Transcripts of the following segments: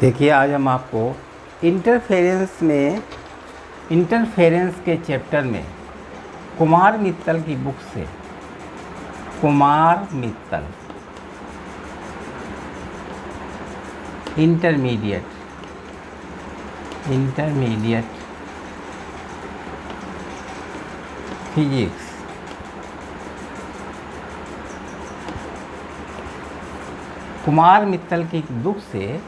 देखिए, आज हम आपको इंटरफेरेंस के चैप्टर में कुमार मित्तल की बुक से कुमार मित्तल इंटरमीडिएट फिजिक्स कुमार मित्तल की बुक से,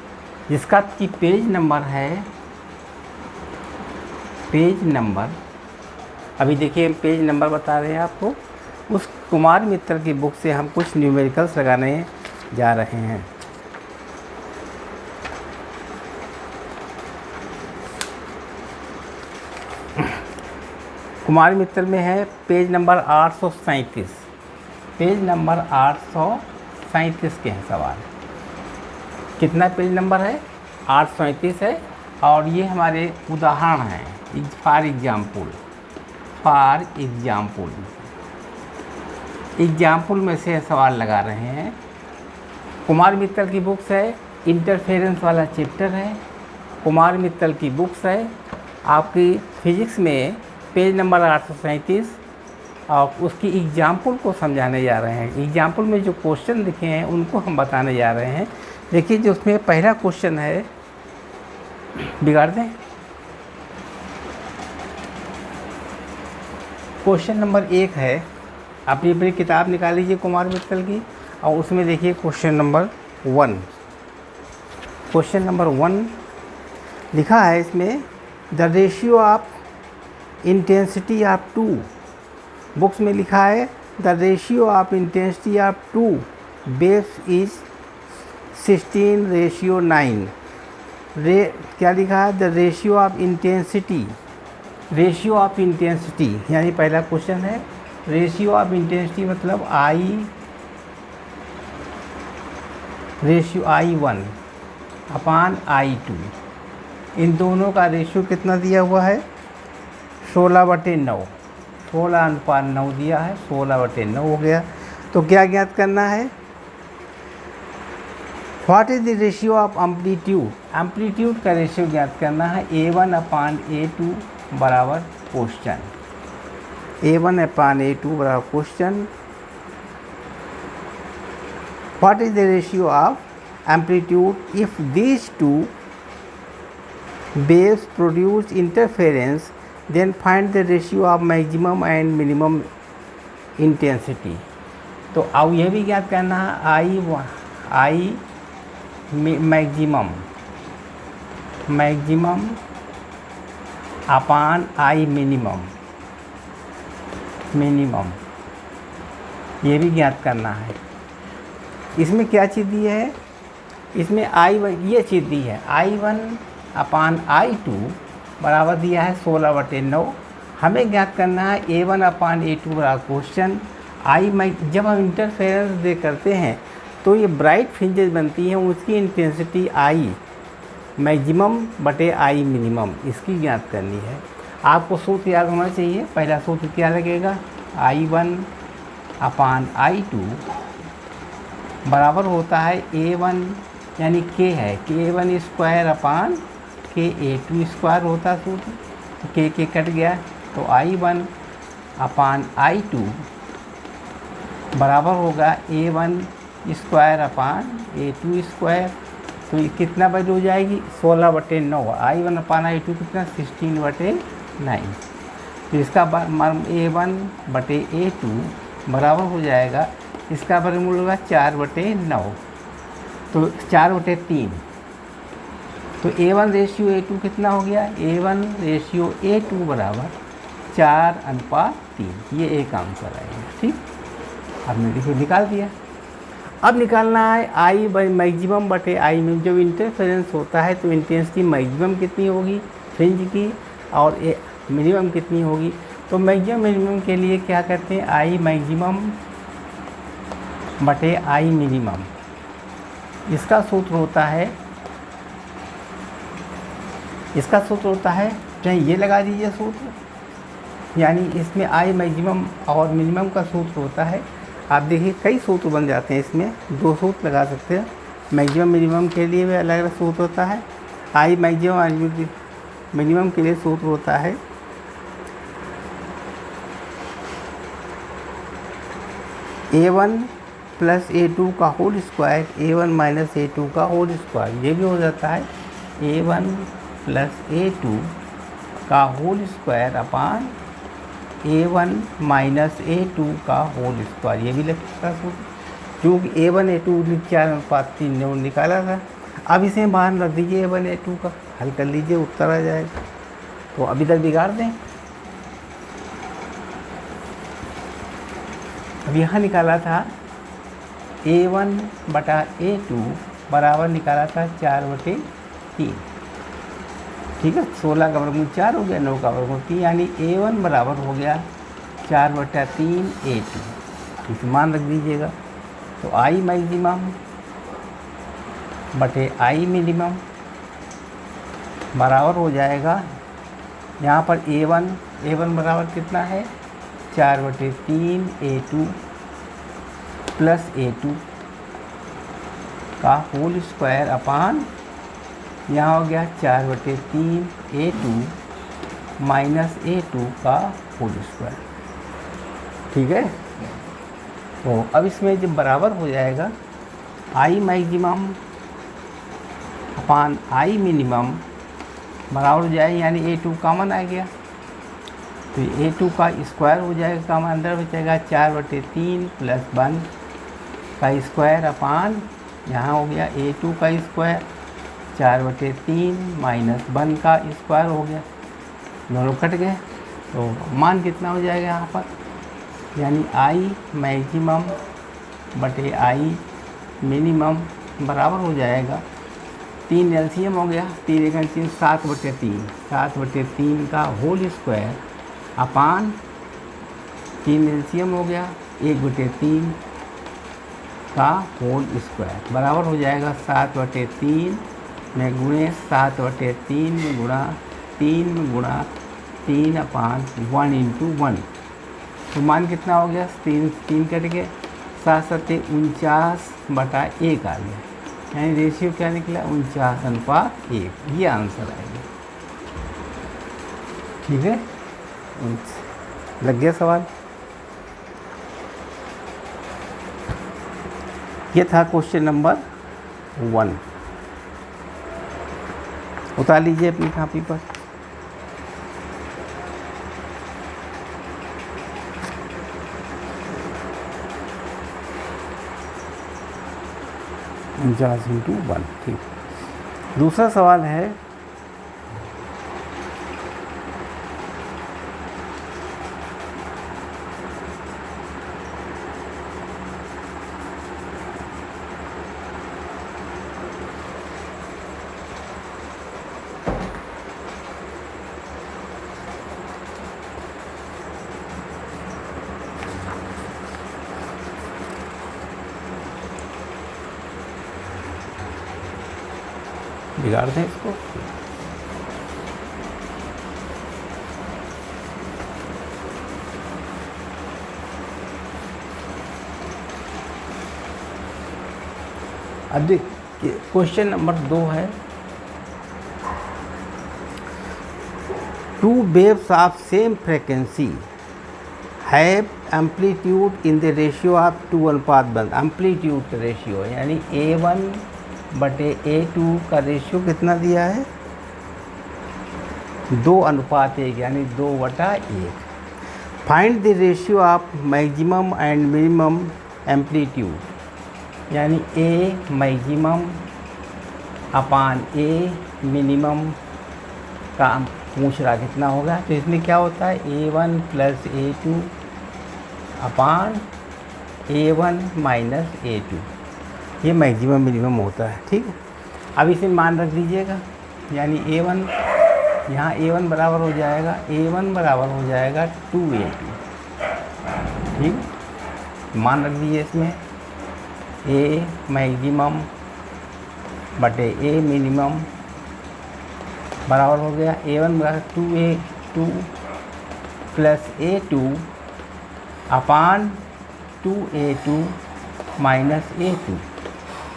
जिसका कि पेज नंबर अभी देखिए पेज नंबर बता रहे हैं आपको। उस कुमार मित्तल की बुक से हम कुछ न्यूमेरिकल्स लगाने जा रहे हैं। कुमार मित्तल में है पेज नंबर 837। पेज नंबर 837 के हैं सवाल। कितना पेज नंबर है? 837 है। और ये हमारे उदाहरण हैं फॉर एग्जाम्पल में से सवाल लगा रहे हैं। कुमार मित्तल की बुक्स है, इंटरफेरेंस वाला चैप्टर है। कुमार मित्तल की बुक्स है आपकी फिजिक्स में पेज नंबर 837, और उसकी एग्जाम्पल को समझाने जा रहे हैं। एग्जाम्पल में जो क्वेश्चन लिखे हैं उनको हम बताने जा रहे हैं। देखिए, जो उसमें पहला क्वेश्चन है, बिगाड़ दें। क्वेश्चन नंबर 1 है, अपनी अपनी किताब निकाल लीजिए कुमार मित्तल की, और उसमें देखिए क्वेश्चन नंबर 1। क्वेश्चन नंबर 1 लिखा है इसमें, the ratio of intensity of 2। Books में लिखा है the ratio of intensity of 2 base is 16:9। क्या लिखा है? द रेशियो ऑफ इंटेंसिटी यानी पहला क्वेश्चन है। रेशियो ऑफ इंटेंसिटी मतलब रेशियो I1 अपान I2, इन दोनों का रेशियो कितना दिया हुआ है? 16/9। 16:9 दिया है, 16/9 हो गया। तो क्या ज्ञात करना है? What is the ratio of amplitude? Amplitude का रेशियो ज्ञात करना है। A1/A2 बराबर क्वेश्चन। A1/A2 बराबर question. What is the ratio of amplitude if these two waves produce interference, then find the ratio of maximum and minimum intensity। तो अब यह भी ज्ञात करना है I maximum upon I minimum, ये भी ज्ञात करना है। इसमें क्या चीज़ दी है? इसमें I1 ये चीज़ दी है, I1 अपान I2 बराबर दिया है 16/9। हमें ज्ञात करना है A1/A2 बराबर क्वेश्चन। जब हम इंटरफेरेंस दे करते हैं तो ये ब्राइट फ्रिंजेस बनती हैं, उसकी इंटेंसिटी I मैक्सिमम बटे I मिनिमम, इसकी ज्ञात करनी है। आपको सूत्र याद होना चाहिए। पहला सूत्र क्या लगेगा? I1/I2 बराबर होता है A1 यानी K है, K1² होता सूत्र, K कट गया, तो I1/I2 बराबर होगा A1²/A2²। तो ये कितना वैल्यू हो जाएगी? 16/9। I1/I2 कितना? 16/9। तो इसका A1/A2 बराबर हो जाएगा, इसका वर्गमूल होगा 4/9, तो 4/3। तो A1/A2 कितना हो गया? A1/A2 बराबर 4:3। ये एक आंसर आएगा। ठीक, हमने देखो निकाल दिया। अब निकालना है I मैक्सिमम बटे I मिनिमम। जब इंटरफेरेंस होता है तो इंटेंसिटी मैक्सिमम कितनी होगी फ्रिंज की, और मिनिमम कितनी होगी? तो मैक्सिमम मिनिमम के लिए क्या करते हैं? I मैक्सिमम बटे I मिनिमम, इसका सूत्र होता है चाहे ये लगा दीजिए सूत्र, यानी इसमें I मैक्सिमम और मिनिमम का सूत्र होता है। आप देखिए कई सूत्र बन जाते हैं इसमें, 2 सूत्र लगा सकते हैं। मैक्सिमम मिनिमम के लिए भी अलग अलग सूत्र होता है। आई मैक्सिमम मिनिमम के लिए सूत्र होता है A1 प्लस A2 का whole square A1 minus A2 का होल स्क्वायर। ये भी हो जाता है A1 प्लस A2 का whole square upon A1 minus A2 का होल स्क्वायर। ये भी लग सकता है क्योंकि A1 A2 4:3 निकाला था। अब इसे मान रख दीजिए A1 A2 का, हल कर लीजिए, उत्तर आ जाएगा। तो अभी तक बिगाड़ दें। अब यहाँ निकाला था A1 बटा A2 बराबर निकाला था 4/3। ठीक है, 16 का वर्गमूल 4 हो गया, 9 का वर्गमूल 3, यानी A1 बराबर हो गया 4/3 A2। इसे मान रख दीजिएगा। तो आई मैक्सिमम बटे आई मिनिमम बराबर हो जाएगा, यहाँ पर A1 बराबर कितना है 4/3 A2 प्लस A2 का होल स्क्वायर अपान यहाँ हो गया 4/3 A2 माइनस A2 का होल स्क्वायर। ठीक है, तो अब इसमें जब बराबर हो जाएगा I maximum upon I minimum बराबर हो जाएगा, यानी A2 कॉमन आ गया, तो A2 का स्क्वायर हो जाएगा, कॉमन अंदर बचेगा 4/3 प्लस 1 का स्क्वायर अपान यहाँ हो गया A2 का स्क्वायर 4/3 माइनस 1 का स्क्वायर हो गया, दोनों कट गए। तो मान कितना हो जाएगा यहाँ पर, यानी आई मैक्सिमम बटे आई मिनिमम बराबर हो जाएगा 3 एलसीएम हो गया, 3 एक 3 7/3 का होल स्क्वायर अपान 3 एलसीएम हो गया 1/3 का होल स्क्वायर बराबर हो जाएगा 7/3 में गुणे 7/3 में गुणा 3 में गुणा 3 अपान 1 इंटू 1। तो मान कितना हो गया, 3 कट के 7/49/1 आ गया, यानी रेशियो क्या निकला 49:1। ये आंसर आएगा। ठीक है, लग गया सवाल। ये था क्वेश्चन नंबर 1। उतार लीजिए अपनी कॉपी पर। इंटू 1। ठीक, दूसरा सवाल है बिगाड़ दें इसको। अब देखिए क्वेश्चन नंबर 2 है, 2 waves of same frequency have amplitude in the ratio of 2:1। Amplitude का रेशियो यानी A1 बटे A2 का रेशियो कितना दिया है 2:1, यानी 2/1। Find the ratio of maximum and minimum amplitude, यानी A maximum upon A minimum का पूछ रहा कितना होगा। तो इसमें क्या होता है A1 प्लस A2 अपान A1 माइनस A2, ये मैक्सिमम मिनिमम होता है। ठीक है, अब इसे मान रख दीजिएगा, यानी A1 यहाँ A1 बराबर हो जाएगा, A1 बराबर हो जाएगा 2A2। ठीक, मान रख दीजिए इसमें A मैक्सिमम बटे A मिनिमम बराबर हो गया A1 बराबर 2A2 प्लस A2 अपान 2A2 माइनस A2।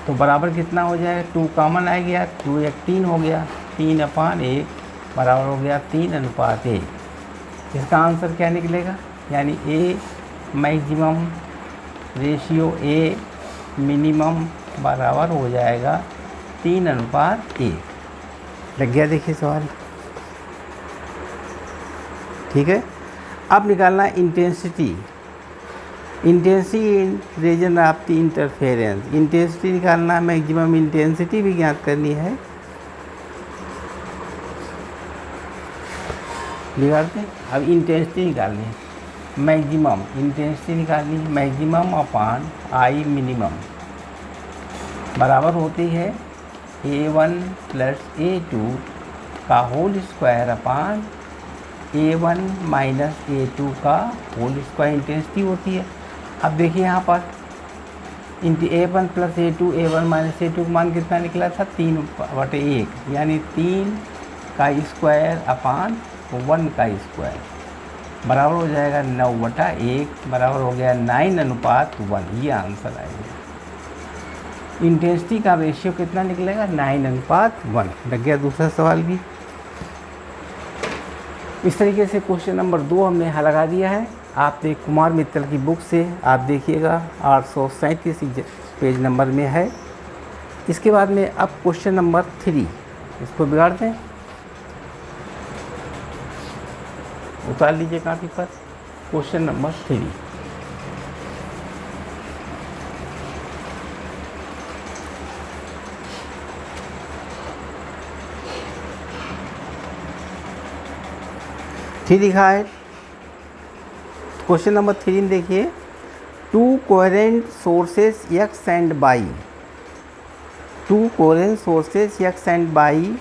तो बराबर कितना हो जाएगा, 2 कॉमन आ गया, 2 एक 3 हो गया, 3/1 बराबर हो गया 3:1। इसका आंसर क्या निकलेगा, यानी ए मैक्सिमम रेशियो ए मिनिमम बराबर हो जाएगा 3:1। लग गया, देखिए सवाल। ठीक है, अब निकालना intensity in region of the interference. Intensity निकालना, मैक्सिमम इंटेंसिटी भी ज्ञात करनी है। निकालते हैं, अब इंटेंसिटी निकालनी है। मैक्सिमम इंटेंसिटी निकालनी है, मैक्सिमम अपॉन आई मिनिमम बराबर होती है A1 + A2 का whole square upon A1 - A2 का होल स्क्वायर इंटेंसिटी होती है। अब देखिए यहाँ पर A1 + A2, A1 - A2 का मान कितना निकला था, 3/1, यानी 3 का स्क्वायर अपॉन 1 का स्क्वायर बराबर हो जाएगा 9/1, बराबर हो गया 9:1। ये आंसर आएगा। इंटेंसिटी का रेशियो कितना निकलेगा, 9:1। लग गया दूसरा सवाल भी। इस तरीके से क्वेश्चन नंबर 2 हमने यहाँ लगा दिया है। आप कुमार मित्तल की बुक से आप देखिएगा, 837 पेज नंबर में है। इसके बाद में अब क्वेश्चन नंबर 3, इसको बिगाड़ दें, उतार लीजिए कापी पर। क्वेश्चन नंबर 3, लिखा है। क्वेश्चन नंबर 3 में देखिए, 2 coherent sources X and Y, 2 coherent sources X and Y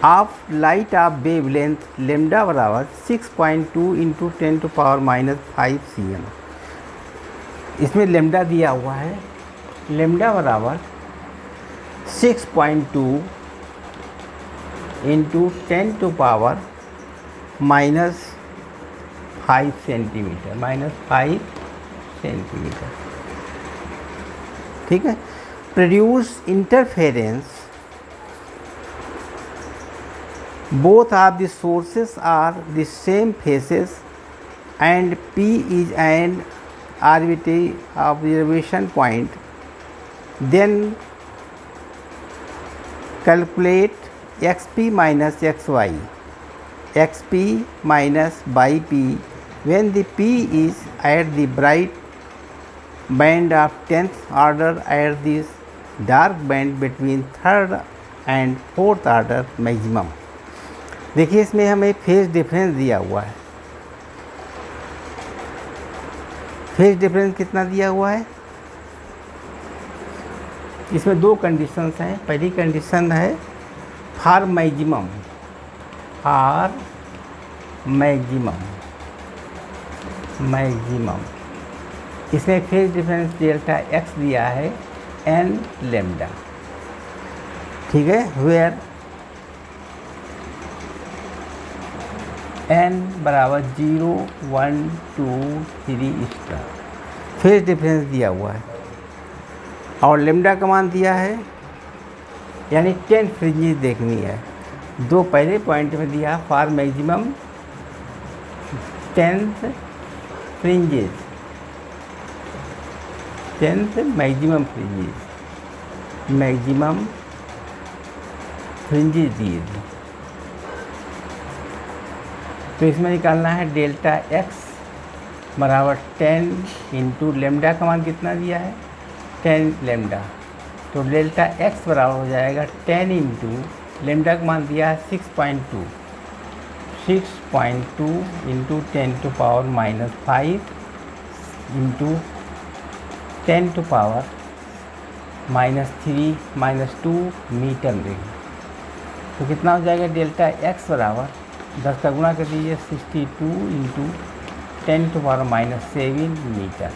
of light of wavelength lambda बराबर 6.2 × 10⁻⁵ cm। इसमें लेमडा दिया हुआ है, लेमडा बराबर 6.2 × 10⁻⁵ सेंटीमीटर, -5 सेंटीमीटर। ठीक है। Produce interference, both of the sources are the same phases and P is an arbitrary observation point. Then calculate xp minus xy, xp minus yp when the P is at the bright band of 10th order at the dark band between 3rd and 4th order maximum। देखिए इसमें हमें phase difference दिया हुआ है। Phase difference कितना दिया हुआ है, इसमें 2 कंडीशंस हैं। पहली कंडीशन है फॉर मैक्सिमम, इसमें फेज डिफरेंस डेल्टा x दिया है n लेमडा। ठीक है, वेयर n बराबर 0, 1, 2, 3 स्टार फेज डिफरेंस दिया हुआ है, और लेमडा का मान दिया है, यानी 10 फ्रिंजेस देखनी है। 2 पहले पॉइंट में दिया for maximum 10th fringes, 10th maximum fringes दिए थे। तो इसमें निकालना है डेल्टा x बराबर 10 × लेमडा का मान कितना दिया है, 10 लेमडा। तो डेल्टा x बराबर हो जाएगा 10 × लेमडा का मान दिया है 6.2 × 10⁻⁵ × 10⁻³ मीटर देंगे। तो कितना हो जाएगा, डेल्टा x बराबर 10 का गुणा कर दीजिए 62 × 10⁻⁷ मीटर,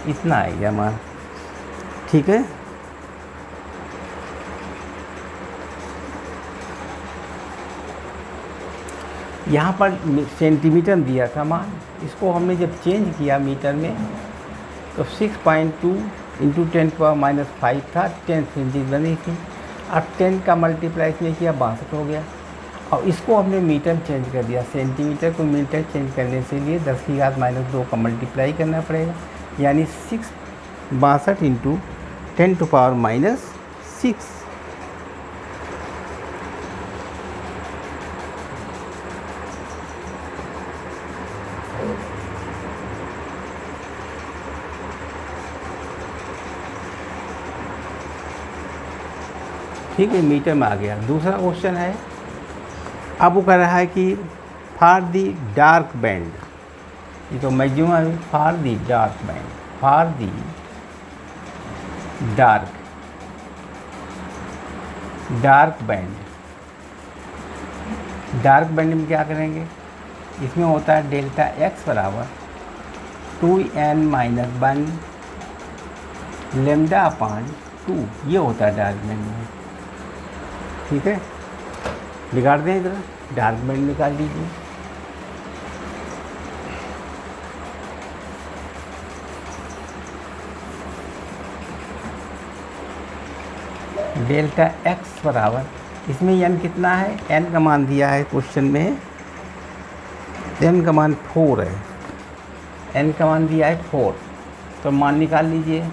इतना आएगा मान। ठीक है, यहाँ पर सेंटीमीटर दिया था मान, इसको हमने जब चेंज किया मीटर में तो 6.2 इंटू 10⁻⁵ था, 10 फ्रिंजेस बनी थी। अब 10 का मल्टीप्लाई इसमें किया 62 हो गया, और इसको हमने मीटर चेंज कर दिया, सेंटीमीटर को मीटर चेंज करने से लिए 10⁻² का मल्टीप्लाई करना पड़ेगा, यानी 62 इंटू 10⁻⁶। ठीक है, मीटर में आ गया। दूसरा क्वेश्चन है, अब वो कह रहा है कि फॉर दी डार्क बैंड, ये तो मैक्सिमम है, for the Dark band, for the Dark band. Dark band में क्या करेंगे, इसमें होता है डेल्टा x बराबर 2n-1 λ/2, ये होता है डार्क बैंड में। ठीक है, बिगाड़ दें इधर, डार्क बैंड निकाल लीजिए। डेल्टा x बराबर, इसमें n कितना है, n का मान दिया है क्वेश्चन में, n का मान 4 है, n का मान दिया है 4, तो मान निकाल लीजिए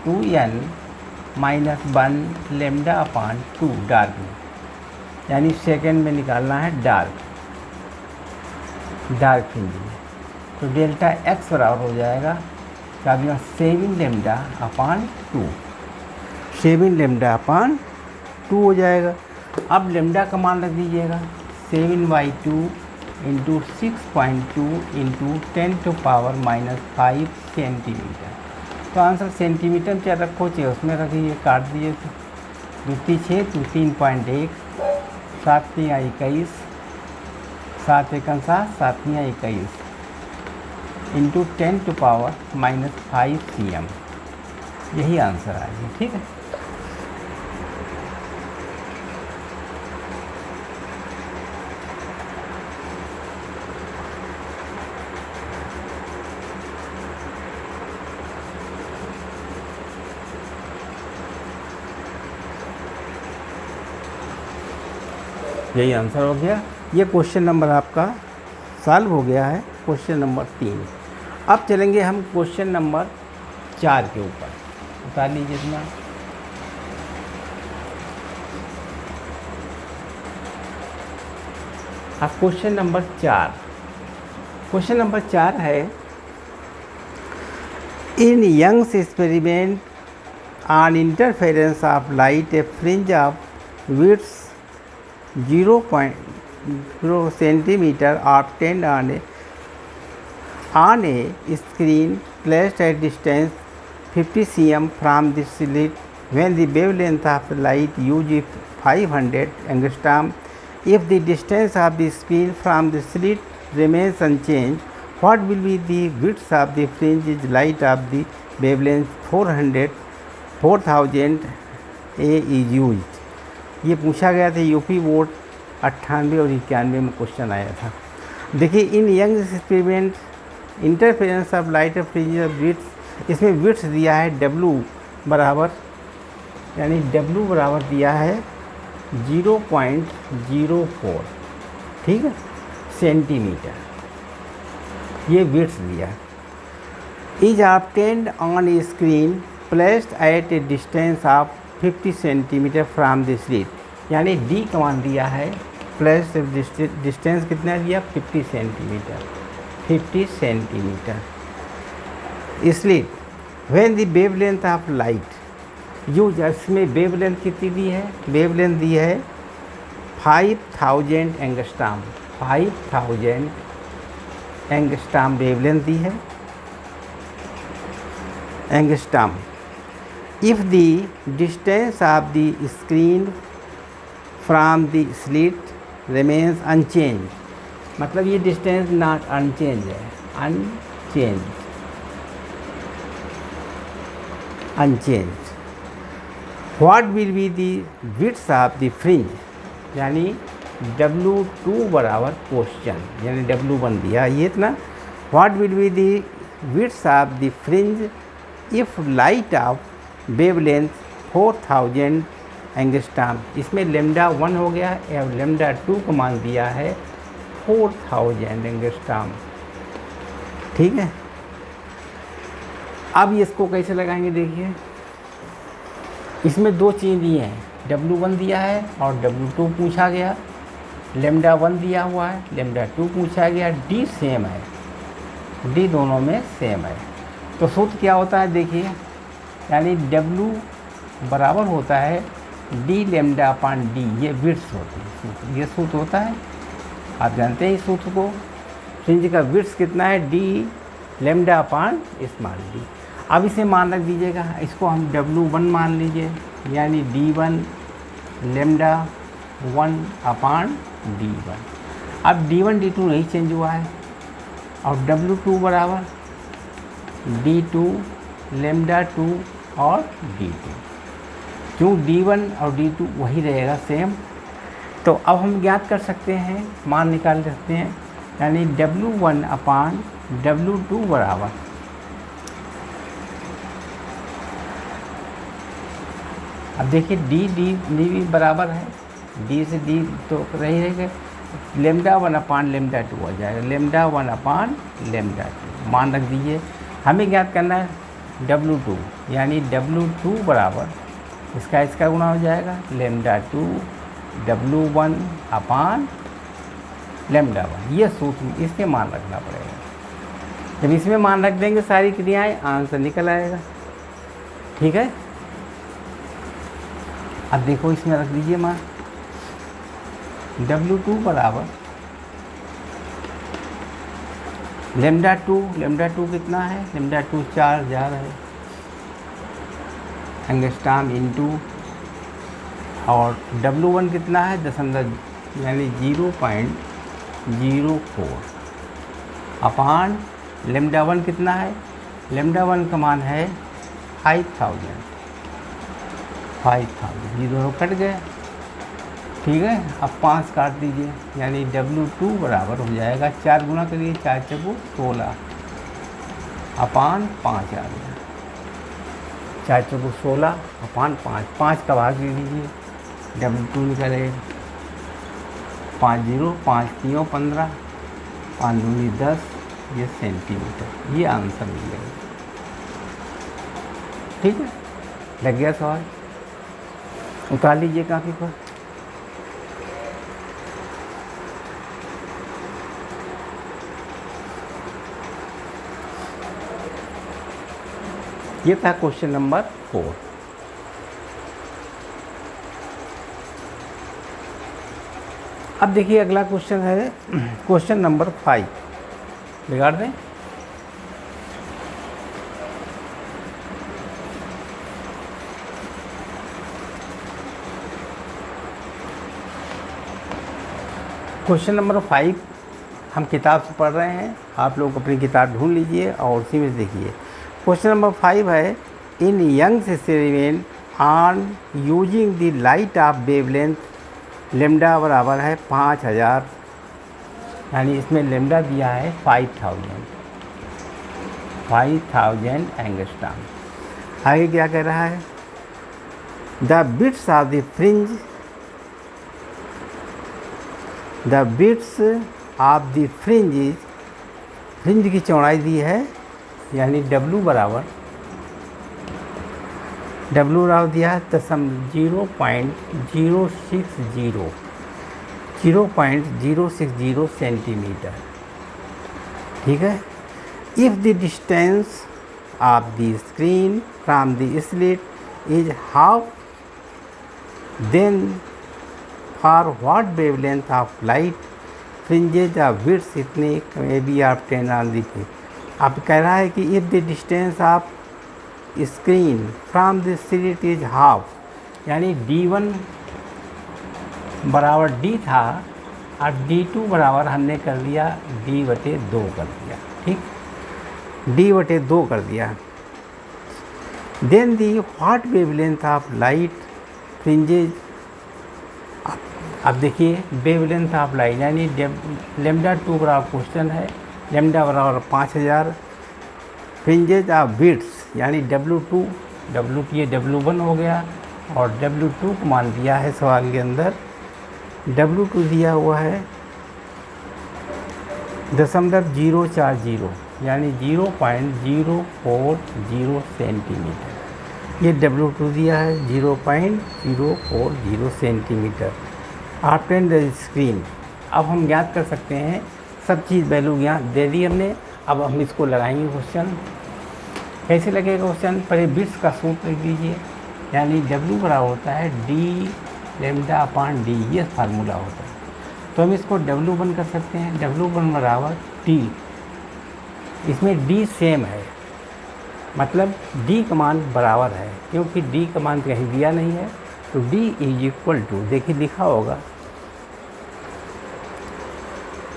2n-1 λ/2 डार्क में, यानी सेकेंड में निकालना है डार्क फ्रिंज में। तो डेल्टा x बराबर हो जाएगा क्या दिया, 7 λ/2, 7 λ/2 हो जाएगा। अब लेमडा का मान रख दीजिएगा, 7/2 इंटू 6.2 इंटू 10⁻⁵ सेंटीमीटर। तो आंसर सेंटीमीटर में क्या रखो चाहिए, उसमें रखिए, काट दीजिए, 2 6 तो 3.1, 7 21, 7 7 7 21 इंटू 10⁻⁵ cm, यही आंसर आ गया। ठीक है, यही आंसर हो गया। ये क्वेश्चन नंबर आपका सॉल्व हो गया है, क्वेश्चन नंबर 3। अब चलेंगे हम क्वेश्चन नंबर 4 के ऊपर, बता लीजिए इतना। अब क्वेश्चन नंबर 4, क्वेश्चन नंबर 4 है, in Young's experiment on interference of light a fringe of width 0.0 centimeter or 10 on a screen placed at distance 50 cm from the slit, when the wavelength of light used is 500 angstrom. If the distance of the screen from the slit remains unchanged, what will be the width of the fringe light of the wavelength 4000 A is used? ये पूछा गया था, UP board 98 और 91 में question आया था। देखिए, in Young experiment interference of light of fringe width, इसमें विड्थ दिया है W बराबर, यानी W बराबर दिया है 0.04, ठीक है, सेंटीमीटर, ये विड्थ दिया। Is obtained on a screen placed at A distance of 50 centimetre from the slit, यानी डी का मान दिया है, प्लस डिस्टेंस कितना दिया, 50 centimetre, 50 centimetre. Slit when the wavelength of light use, इसमें वेवलेंथ कितनी दी है, वेवलेंथ दी है 5000 एंगस्ट्रॉम, 5000 एंगस्ट्रॉम वेवलेंथ दी है, angstrom. If the distance of the screen from the slit remains unchanged, मतलब ये डिस्टेंस नॉट अनचेंज है, unchange. What will be the width of the fringe, यानी W2 बराबर क्वेश्चन, यानी W1 दिया ये इतना। What will be the width of the fringe if light of wavelength 4000 angstrom, इसमें लेमडा 1 हो गया और लेमडा 2 को मान दिया है 4000 एंगस्ट्रॉम। ठीक है, अब इसको कैसे लगाएंगे देखिए, इसमें दो चीज़ दी हैं, W1 दिया है और W2 पूछा गया, लेमडा 1 दिया हुआ है, लेमडा 2 पूछा गया, D सेम है, D दोनों में सेम है। तो सूत्र क्या होता है देखिए, यानी W बराबर होता है D लेमडा अपान D, ये विड्थ होती है सूत्र, ये सूत्र होता है, आप जानते हैं इस सूत्र को। फ्रिंज का विड्थ कितना है, D लेमडा अपान स्मॉल d। अब इसे मान रख दीजिएगा, इसको हम W1 मान लीजिए, यानी D1 लेमडा 1 अपान D1। अब D1 D2 नहीं चेंज हुआ है, और W2 बराबर D2 लेमडा 2 और D2, क्यों D1 और D2 वही रहेगा सेम। तो अब हम ज्ञात कर सकते हैं, मान निकाल सकते हैं, यानी W1 अपान W2 बराबर, अब देखिए D भी बराबर है, D से D तो रही रहेगा, लेमडा 1 अपान लेमडा 2 हो जाएगा, लेमडा 1 अपान लेमडा 2 मान रख दीजिए। हमें ज्ञात करना है W2, यानी W2 बराबर इसका गुणा हो जाएगा, लेमडा 2 W1 अपान लेमडा 1, ये सूत्र इसके मान रखना पड़ेगा। जब इसमें मान रख देंगे सारी क्रियाएं, आंसर निकल आएगा। ठीक है, अब देखो इसमें रख दीजिए मान, W2 बराबर लेमडा 2 कितना है, लेमडा 2 4000 है एंगस्ट्रॉम इंटू, और W1 कितना है 0.04 अपान लेमडा 1 कितना है, लेमडा 1 का मान है 5000, ये दोनों कट गए। ठीक है, अब 5 काट दीजिए, यानी W2 बराबर हो जाएगा, 4 गुना करिए, 4 चौको 16 अपान 5 आ गया, 4 चौको 16 अपान 5 का भाग दे दीजिए, W2 निकलेगा 5 0 5 3 15 5 दूनी 10, ये सेंटीमीटर, ये आंसर मिलेगा। ठीक है, लग गया सवाल, उतार लीजिए कापी पर। ये था क्वेश्चन नंबर 4। अब देखिए अगला क्वेश्चन है क्वेश्चन नंबर 5, बिगाड़ दें। क्वेश्चन नंबर 5 हम किताब से पढ़ रहे हैं, आप लोग अपनी किताब ढूंढ लीजिए और उसी में देखिए। क्वेश्चन नंबर 5 है, in Young's experiment on using the light of wavelength, lambda बराबर है 5000, यानी इसमें लेमडा दिया है 5000 एंगस्ट्रॉम। आगे क्या कह रहा है, the bits of the fringe, the bits of the fringe, fringe की चौड़ाई दी है, यानी W बराबर दिया है 0.060 सेंटीमीटर। ठीक है, if the distance of the screen from the slit is half, then for what wavelength of light fringes of width इतने may be of 10 on the. अब कह रहा है कि if the distance of screen from the slit is half, यानी D1 बराबर D था और D2 बराबर हमने कर दिया D/2 कर दिया। ठीक, D/2 कर दिया। Then the what wavelength of light fringes, अब देखिए वेवलेंथ ऑफ लाइट, यानी लेमडा 2 बराबर क्वेश्चन है, लेमडा बराबर 5000, फ्रिंजेज ऑफ विड्थ यानी W2 ये W1 हो गया और W2 को मान दिया है सवाल के अंदर, W2 दिया हुआ है 0.040 यानी 0.040 सेंटीमीटर। ये W2 दिया है 0.040 सेंटीमीटर। आफ्टर द स्क्रीन अब हम ज्ञात कर सकते हैं, सब चीज़ वैल्यू ज्ञात दे दी हमने। अब हम इसको लगाएंगे क्वेश्चन। कैसे लगेगा क्वेश्चन? पहले बिट्स का सूत्र लिख दीजिए, यानी W बराबर होता है d λ/d, ये फार्मूला होता है। तो हम इसको W1 कर सकते हैं, W1 बराबर d, इसमें d सेम है, मतलब d का मान बराबर है, क्योंकि d का मान कहीं दिया नहीं है। तो d इज इक्वल टू, देखिए लिखा होगा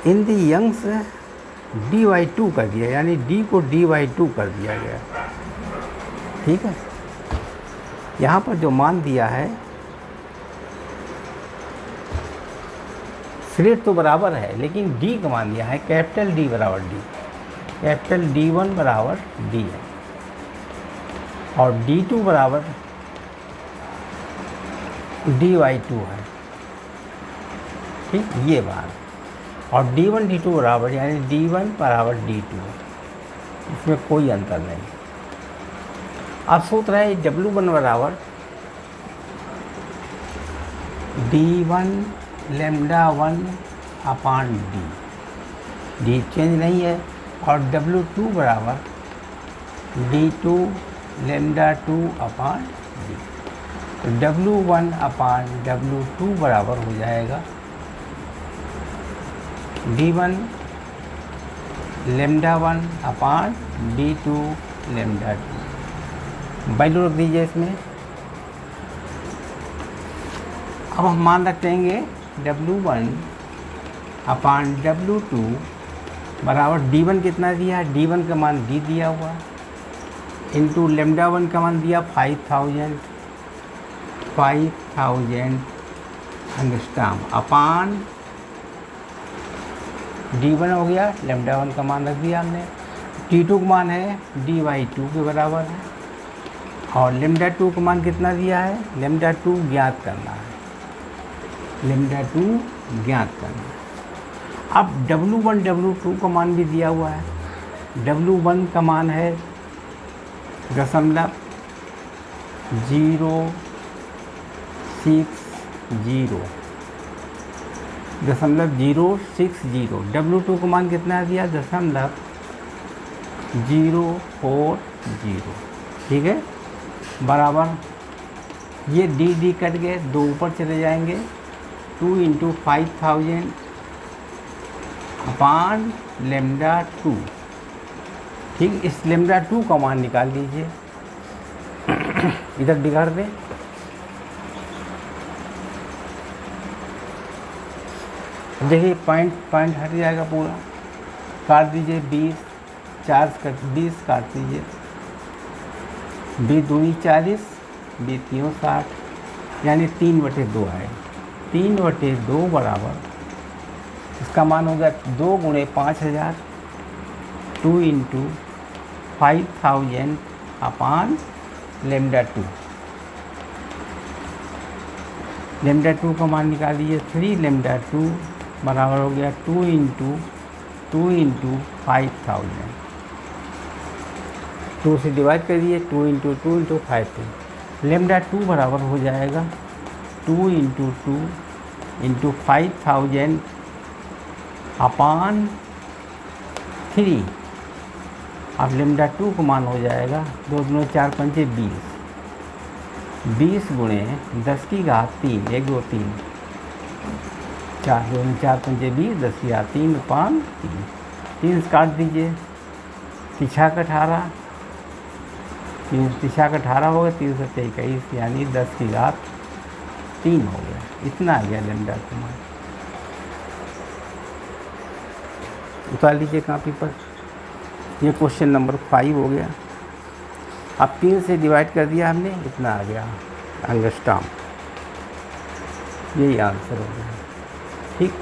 इन दी यंग्स d/2 कर दिया, यानी d को d/2 कर दिया गया। ठीक है, यहाँ पर जो मान दिया है स्लेट तो बराबर है, लेकिन d का मान दिया है कैपिटल D बराबर D, कैपिटल D1 बराबर D है और D2 बराबर d/2 है। ठीक, ये बात। और D1 D2 बराबर, यानी D1 बराबर D2 है, इसमें कोई अंतर नहीं। अब सूत्र है W1 बराबर D1 λ1/d, d चेंज नहीं है, और W2 बराबर D2 λ2/d। तो W1/W2 बराबर हो जाएगा D1 λ1/D2 λ2। वैल्यू रख दीजिए इसमें। अब हम मान रखेंगे W1/W2 बराबर D1 कितना दिया है, D1 का मान D दिया हुआ, इंटू λ1 का मान दिया 5000 एंगस्ट्रॉम अपान D1 हो गया, λ1 का मान रख दिया हमने। T2 का मान है d/2 के बराबर है, और λ2 का मान कितना दिया है, λ2 ज्ञात करना है, λ2 ज्ञात करना है। अब W1 W2 का मान भी दिया हुआ है। W1 का मान है 0.060, W2 का मान कितना दिया, 0.040। ठीक है, बराबर ये d कट गए, दो ऊपर चले जाएंगे, 2 × 5000 अपान λ2। ठीक, इस λ2 का मान निकाल लीजिए, इधर बिगाड़ दें। देखिए पॉइंट हट जाएगा पूरा, काट दीजिए 20, 20 काट दीजिए, 20 दूनी 40, 20 3 60, यानी 3/2 है। 3/2 बराबर, इसका मान हो गया 2 × 5000, 2 × 5000 अपान λ2। λ2 का मान निकाल लीजिए, 3 λ2 बराबर हो गया 2 × 5000, 2 से डिवाइड कर दिए, 2 × 2 × 5। λ2 बराबर हो जाएगा 2 × 2 × 5000 अपान 3। अब λ2 का मान हो जाएगा 2 दूनी 4 पंचे 20, 20 × 10 की घात 3, 1 2 3, 4 दूनी 4 पंचे 20, 10 की घात 3 5 3, 3 से काट दीजिए, 3 का 18, 3 का 18 हो गया, 3 से 21, यानी 10 की घात 3 हो गया। इतना आ गया लैम्डा का मान। उतार लीजिए कापी पर। ये क्वेश्चन नंबर 5 हो गया। अब 3 से डिवाइड कर दिया हमने, इतना आ गया एंगस्ट्रॉम। यही आंसर हो गया। ठीक,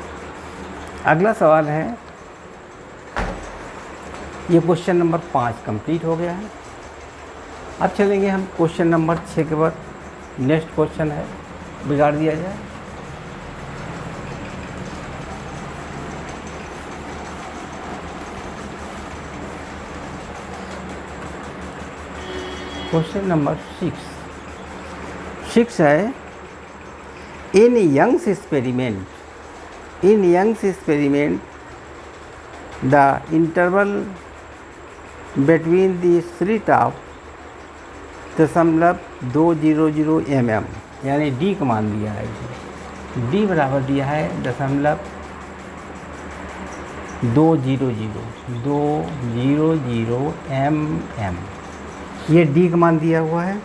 अगला सवाल है, ये क्वेश्चन नंबर 5 कंप्लीट हो गया है। अब चलेंगे हम क्वेश्चन नंबर 6 के बाद। नेक्स्ट क्वेश्चन है, बिगाड़ दिया जाए। क्वेश्चन नंबर 6 है, in Young's experiment the interval between the slit of 0.200 mm, यानी डी का मान दिया है। डी बराबर दिया है 0.200 mm, ये डी का मान दिया हुआ है।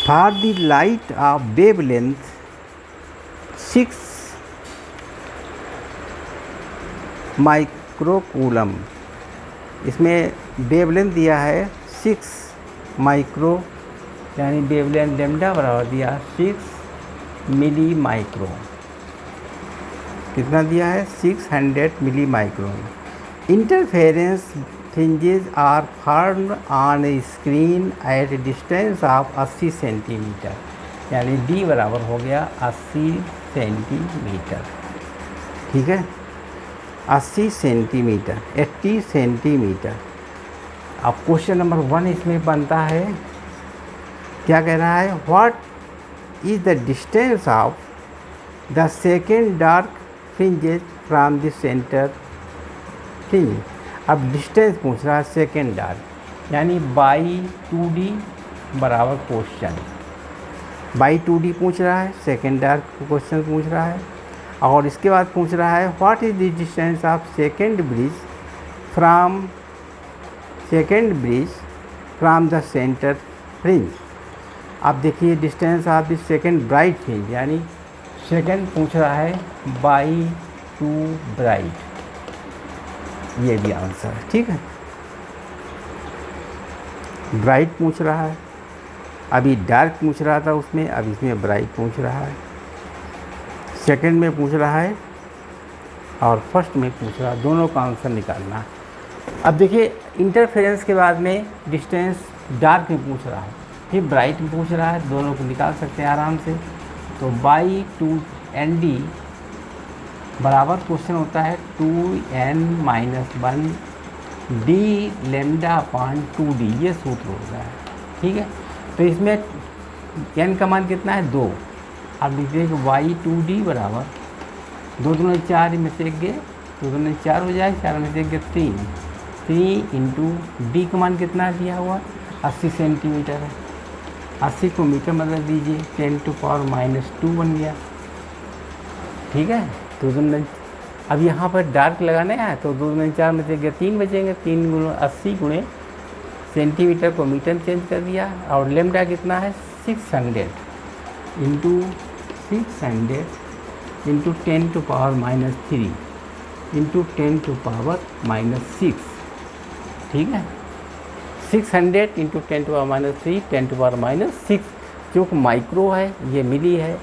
For the light of wave length 6 microcoulomb, इसमें वेव लेंथ दिया है 6 माइक्रो, यानी वेव लेंथ लेमडा बराबर दिया 6 मिली माइक्रो। कितना दिया है? 600 milli micro. Interference fringes are formed on a screen at distance of 80 centimetre, यानी डी बराबर हो गया 80 सेंटीमीटर। ठीक है, 80 सेंटीमीटर, 80 सेंटीमीटर। अब क्वेश्चन नंबर 1 इसमें बनता है, क्या कह रहा है? What is the distance of the second dark fringes from the centre fringe. अब डिस्टेंस पूछ रहा है सेकेंड डार्क, यानी बाई 2D बराबर क्वेश्चन, बाई 2D पूछ रहा है, सेकेंड डार्क क्वेश्चन पूछ रहा है। और इसके बाद पूछ रहा है what is the distance of second bridge from the centre fringe. अब देखिए distance of the second bright fringe, यानी सेकेंड पूछ रहा है बाई 2 ब्राइट, ये भी आंसर है। ठीक है, ब्राइट पूछ रहा है, अभी डार्क पूछ रहा था उसमें, अब इसमें ब्राइट पूछ रहा है। सेकंड में पूछ रहा है और फर्स्ट में पूछ रहा है, दोनों का आंसर निकालना है। अब देखिए इंटरफेरेंस के बाद में डिस्टेंस डार्क में पूछ रहा है, फिर ब्राइट में पूछ रहा है, दोनों को निकाल सकते हैं आराम से। तो बाई 2ND बराबर क्वेश्चन होता है 2n-1 डी लेमडा अपान 2D, ये सूत्र होता है। ठीक है, तो इसमें n का मान कितना है? 2। अब लिखिए कि बाई 2D बराबर 2 दूनी 4 में से 1 गए, 2 दूनी 4 हो जाए, 4 में से 1 गए 3 इंटू डी का मान कितना दिया हुआ? 80 सेंटीमीटर है। 80 को मीटर बदल दीजिए, 10⁻⁻2 बन गया। ठीक है, 2 दूनी, अब यहाँ पर डार्क लगाना है तो 2 दूनी 4 में से 3 बचेंगे, 3 × 80 गुणे सेंटीमीटर को मीटर चेंज कर दिया। और लेमडा कितना है? 600 इंटू 600 इंटू 10⁻³ इंटू 10⁻⁻6। ठीक है, 600 इंटू 10⁻³ 10⁻⁻6, जो कि माइक्रो है, ये मिली है।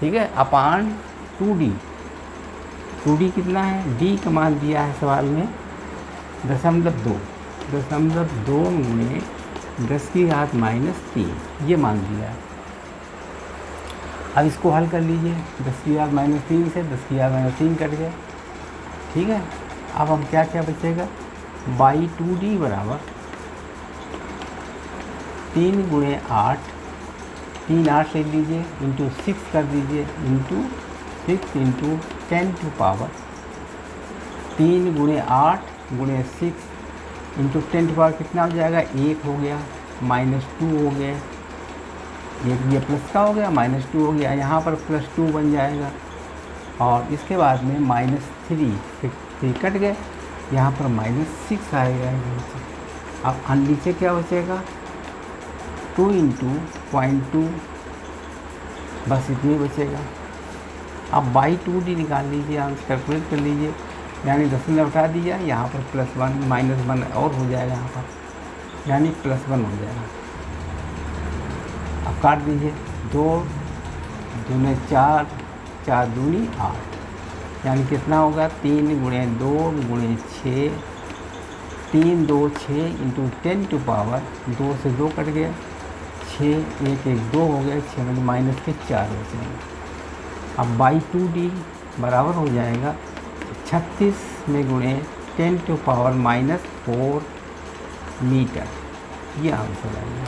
ठीक है, अपान 2D। 2D कितना है? डी का मान दिया है सवाल में 0.2 गुणे 10⁻³ ये मान दिया है। अब इसको हल कर लीजिए, 10⁻³ से 10⁻³ कट गया। ठीक है, अब हम क्या क्या बचेगा? बाई 2D बराबर 3 × 8, 3 8 ले लीजिए, इंटू 6 कर दीजिए, इंटू 6 इंटू 10⁻, 3 × 8 × 6 इंटू 10⁻, कितना हो जाएगा? 1 हो गया, -2 हो गया, ये प्लस का हो गया, -2 हो गया, यहाँ पर +2 बन जाएगा। और इसके बाद में -3 कट गए, यहाँ पर -6 आएगा। अब नीचे क्या बचेगा? 2 इंटू 0.2, बस इतनी बचेगा। अब बाई 2D निकाल लीजिए, आंसर कैलकुलेट कर लीजिए, यानी 10 लौटा दिया, यहाँ पर +1 -1 और हो जाएगा, यहाँ पर यानी +1 हो जाएगा। अब काट दीजिए, 2 दूनी 4, 4 दूनी 8, यानी कितना होगा? 3 × 2 × 6 3 2 6 इंटू 10 टू पावर 2 से 2 कट गया, 6 1 1 2 हो गया, 6 में माइनस के 4 हो जाएंगे। अब बाई 2d बराबर हो जाएगा 36 में गुणे 10 टू पावर -4 मीटर। ये आंसर आएगा।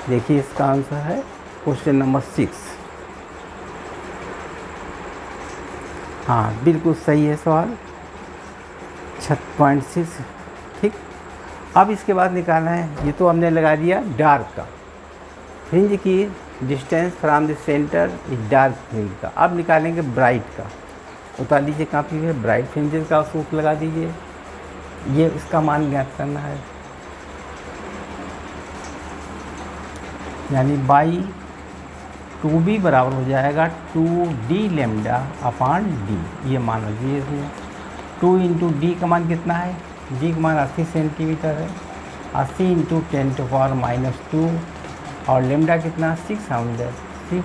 देखिए इसका आंसर है क्वेश्चन नंबर 6। हाँ बिल्कुल सही है सवाल 6.6। ठीक, अब इसके बाद निकालना है, ये तो हमने लगा दिया डार्क का, फ्रिंज की distance from the centre is dark fringe का। अब निकालेंगे ब्राइट का। उतार लीजिए कापी में, ब्राइट फ्रिंजेस का सूत्र लगा दीजिए। ये इसका मान ज्ञात करना है, यानी बाई 2b बराबर हो जाएगा 2d लेमडा अपान d। ये मान लीजिए इसमें 2 इंटू डी का मान कितना है, d का मान 80 सेंटीमीटर है, 80 इंटू 10 टू पावर -2 और लेमडा कितना 600, 6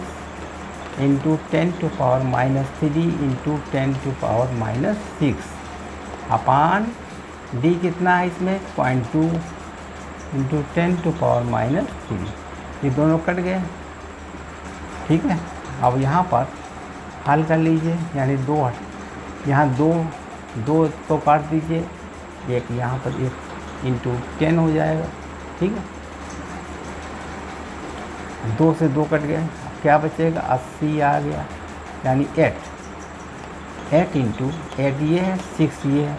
into 10 to power -3 into 10 to power -6 upon D कितना है इसमें 0.2 इंटू 10 टू पावर -3। ये दोनों कट गए। ठीक है, अब यहाँ पर हल कर लीजिए, यानी यहाँ दो तो काट दीजिए, एक यहाँ पर 1 इंटू 10 हो जाएगा। ठीक है, 2 से 2 कट गए, क्या बचेगा 80 आ गया, यानी 8 इंटू 8 ये है, 6 ये है,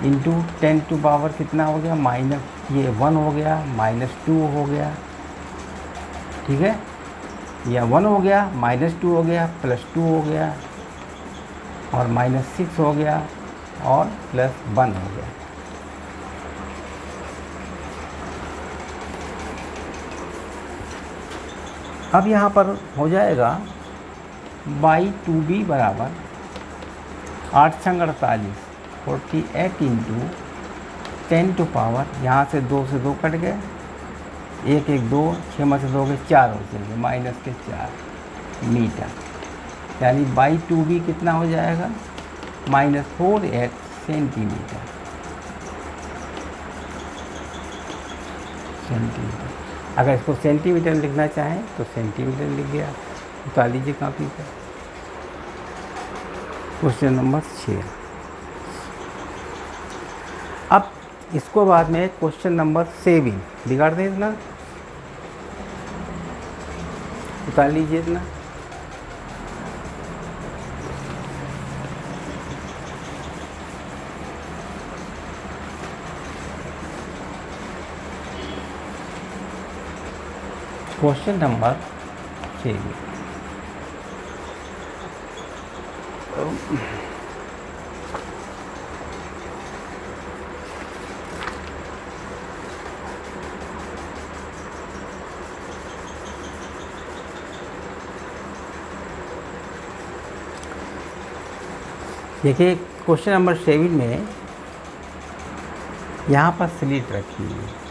इंटू 10 टू पावर कितना हो गया ये 1 हो गया, -2 हो गया। ठीक है, या 1 हो गया, -2 हो गया, +2 हो गया और -6 हो गया और +1 हो गया। अब यहाँ पर हो जाएगा बाई 2b बराबर 8 छंग 48, 48 इंटू 10 टू पावर, यहाँ से 2 से 2 कट गए, 1 1 2, 6 में से 2 के 4 हो जाएंगे, -4 मीटर। यानी बाई 2b कितना हो जाएगा -48 सेंटीमीटर। अगर इसको सेंटीमीटर लिखना चाहें तो सेंटीमीटर लिख दिया। उतार लीजिए कापी पर। Question number 6। अब इसको बाद में क्वेश्चन नंबर 7 बिगाड़ दें इतना, उतार लीजिए इतना। Question number 7। देखिए क्वेश्चन नंबर 7 में यहाँ पर स्लिट रखी है,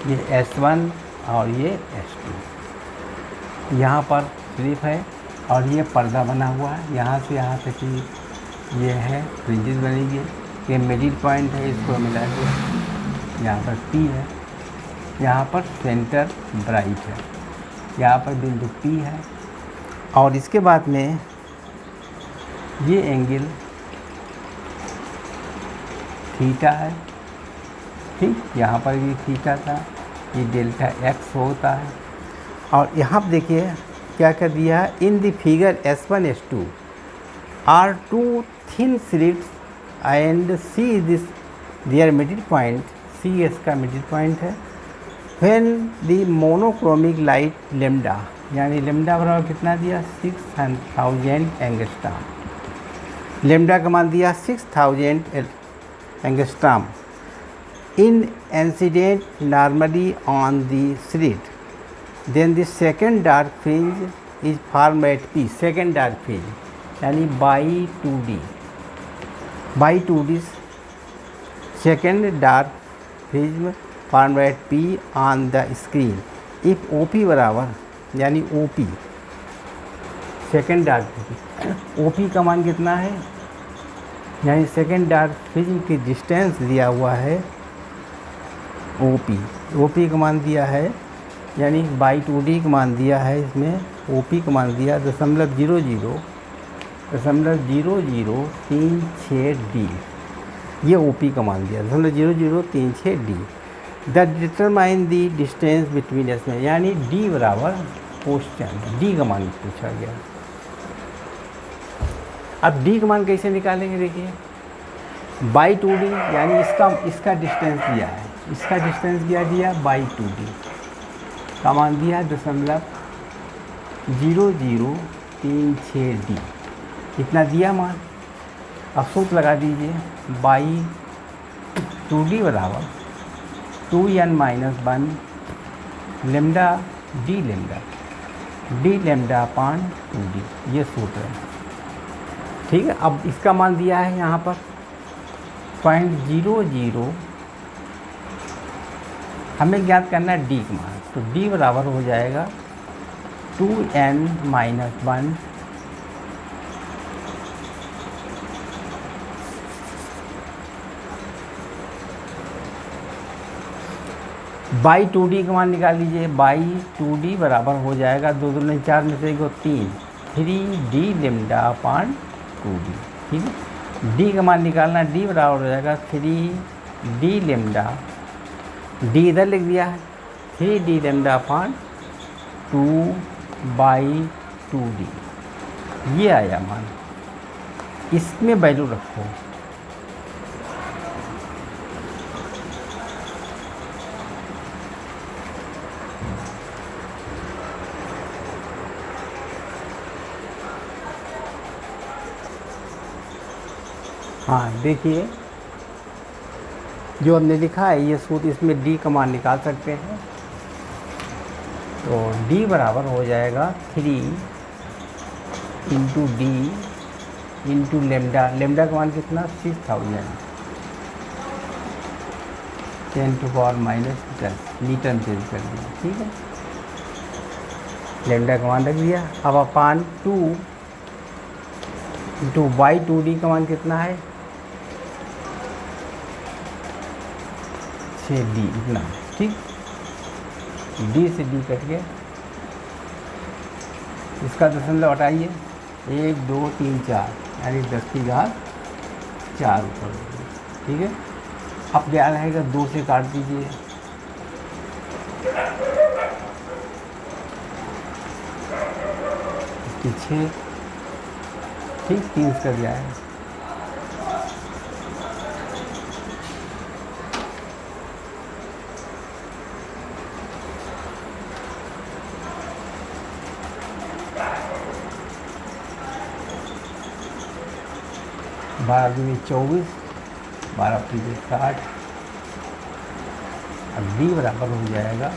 ये S1 और ये S2। यहाँ पर स्लिप है और ये पर्दा बना हुआ है, यहाँ से यहाँ तक की ये है फ्रिंजेस बनेगी। ये मिडिल पॉइंट है, इसको मिला के यहाँ पर P है, यहाँ पर सेंटर ब्राइट है, यहाँ पर बिंदु P है और इसके बाद में ये एंगल थीटा है। ठीक, यहाँ पर भी थीटा था, ये डेल्टा x होता है। और यहाँ पर देखिए क्या कर दिया है, in the figure S1 S2 are two thin slits and C this their middle point, C इसका मिडिल पॉइंट है। When the monochromic light lambda, यानी लेमडा बराबर कितना दिया 6000 एंगस्ट्रॉम, लेमडा का मान दिया 6000 angstrom in incident normally on the slit, then the second dark fringe is formed at P, second dark fringe यानी by 2D second dark fringe formed at P on the screen if OP बराबर, यानी OP second dark fridge. OP का मान कितना है, यानी second dark fridge की distance दिया हुआ है ओपी का मान दिया है, यानी बाई 2D का मान दिया है, इसमें ओपी का मान दिया 0.0036D, ये ओपी का मान दिया 0.0036D। The determine the distance between इसमें, यानी डी बराबर क्वेश्चन डी का मान पूछा गया। अब डी का मान कैसे निकालेंगे, देखिए बाई 2D, यानी इसका डिस्टेंस दिया है, इसका डिस्टेंस क्या दिया बाई 2D का मान दिया 0.0036D, इतना दिया मान। अब सूत्र लगा दीजिए, बाई 2D बराबर 2n-1 लेमडा डी लेमडा अपान 2D, ये सूत्र है, ठीक है। अब इसका मान दिया है यहाँ पर 0.00, हमें ज्ञात करना है डी का मान, तो डी बराबर हो जाएगा 2n-1 बाई 2D का मान निकाल लीजिए। बाई 2D बराबर हो जाएगा 2 दूनी 4 में से 3 3D लेमडा अपान 2D, ठीक है। डी का मान निकालना, डी बराबर हो जाएगा 3D लेमडा, डी इधर लिख दिया है 3D लेमडा अपान 2/2D, ये आया मान। इसमें वैल्यू रखो, हाँ देखिए जो हमने लिखा है ये सूत्र, इसमें डी का मान निकाल सकते हैं। तो डी बराबर हो जाएगा 3 into D into lambda, lambda का मान कितना 6000 10⁻⁻10 मीटर में चेंज कर दिया, ठीक है। लेमडा का मान रख दिया। अब अपान 2 इंटू बाई 2D का मान कितना है 6D, इतना, ठीक। डी से डी कट गया, इसका दशमलव हटाइए 1 2 3 4, यानी 10 की घात 4 ऊपर, ठीक है। अब क्या रहेगा 2 से काट दीजिए, इसकी 6, ठीक, 3 कर जाएगा। बारह दूनी 24, 12 3 60, अब डी बराबर हो जाएगा